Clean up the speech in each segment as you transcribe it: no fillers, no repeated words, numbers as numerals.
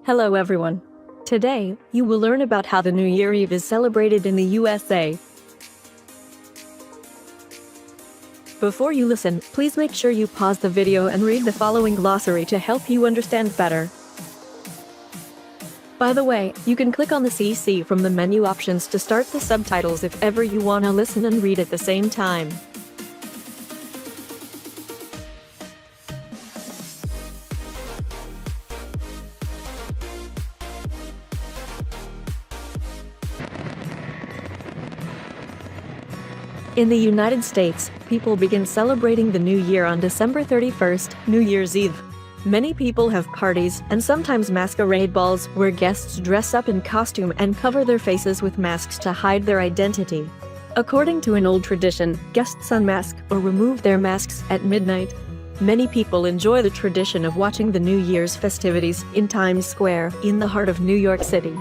Hello everyone. Today, you will learn about how the New Year Eve is celebrated in the USA. Before you listen, please make sure you pause the video and read the following glossary to help you understand better. By the way, you can click on the CC from the menu options to start the subtitles if ever you want to listen and read at the same time. In the United States, people begin celebrating the New Year on December 31st, New Year's Eve. Many people have parties and sometimes masquerade balls where guests dress up in costume and cover their faces with masks to hide their identity. According to an old tradition, guests unmask or remove their masks at midnight. Many people enjoy the tradition of watching the New Year's festivities in Times Square, in the heart of New York City.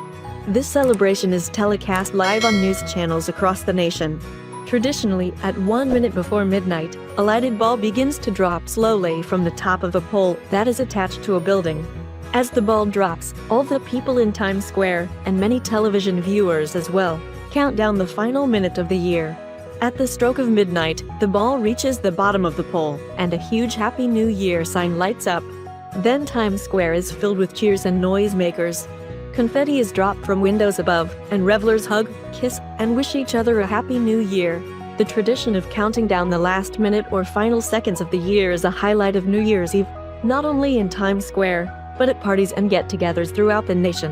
This celebration is telecast live on news channels across the nation. Traditionally, at 1 minute before midnight, a lighted ball begins to drop slowly from the top of a pole that is attached to a building. As the ball drops, all the people in Times Square, and many television viewers as well, count down the final minute of the year. At the stroke of midnight, the ball reaches the bottom of the pole, and a huge Happy New Year sign lights up. Then Times Square is filled with cheers and noisemakers. Confetti is dropped from windows above, and revelers hug, kiss, and wish each other a Happy New Year. The tradition of counting down the last minute or final seconds of the year is a highlight of New Year's Eve, not only in Times Square, but at parties and get-togethers throughout the nation.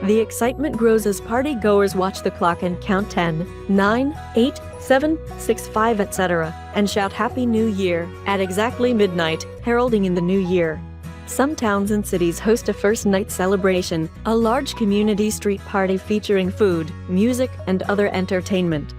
The excitement grows as party-goers watch the clock and count 10, 9, 8, 7, 6, 5, etc., and shout Happy New Year at exactly midnight, heralding in the new year. Some towns and cities host a first night celebration, a large community street party featuring food, music, and other entertainment.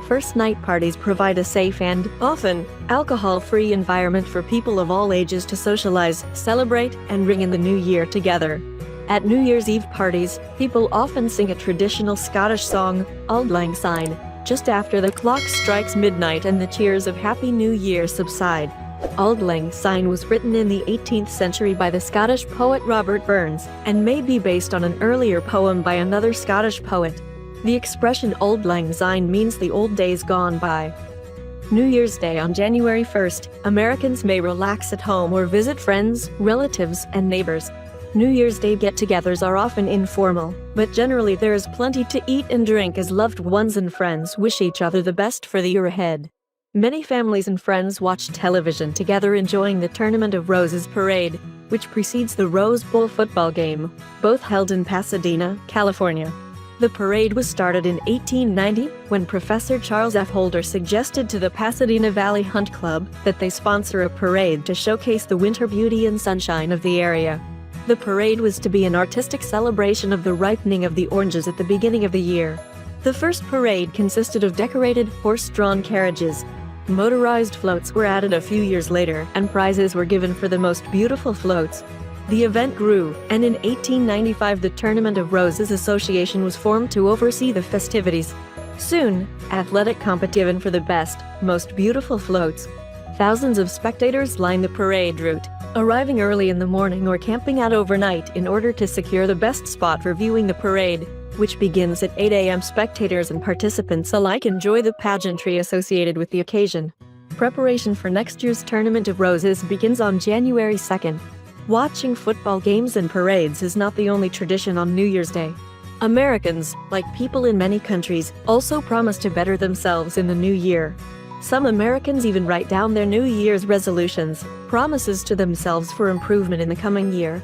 First night parties provide a safe and, often, alcohol-free environment for people of all ages to socialize, celebrate, and ring in the new year together. At New Year's Eve parties, people often sing a traditional Scottish song, Auld Lang Syne, just after the clock strikes midnight and the cheers of Happy New Year subside. Auld Lang Syne was written in the 18th century by the Scottish poet Robert Burns, and may be based on an earlier poem by another Scottish poet. The expression Auld Lang Syne means the old days gone by. New Year's Day on January 1st, Americans may relax at home or visit friends, relatives, and neighbors. New Year's Day get-togethers are often informal, but generally there is plenty to eat and drink as loved ones and friends wish each other the best for the year ahead. Many families and friends watch television together enjoying the Tournament of Roses parade, which precedes the Rose Bowl football game, both held in Pasadena, California. The parade was started in 1890 when Professor Charles F. Holder suggested to the Pasadena Valley Hunt Club that they sponsor a parade to showcase the winter beauty and sunshine of the area. The parade was to be an artistic celebration of the ripening of the oranges at the beginning of the year. The first parade consisted of decorated, horse-drawn carriages. Motorized floats were added a few years later, and prizes were given for the most beautiful floats. The event grew, and in 1895 the Tournament of Roses Association was formed to oversee the festivities. Soon, athletic competition for the best, most beautiful floats. Thousands of spectators line the parade route, arriving early in the morning or camping out overnight in order to secure the best spot for viewing the parade, which begins at 8 a.m. Spectators and participants alike enjoy the pageantry associated with the occasion. Preparation for next year's Tournament of Roses begins on January 2nd. Watching football games and parades is not the only tradition on New Year's Day. Americans, like people in many countries, also promise to better themselves in the new year. Some Americans even write down their New Year's resolutions, promises to themselves for improvement in the coming year.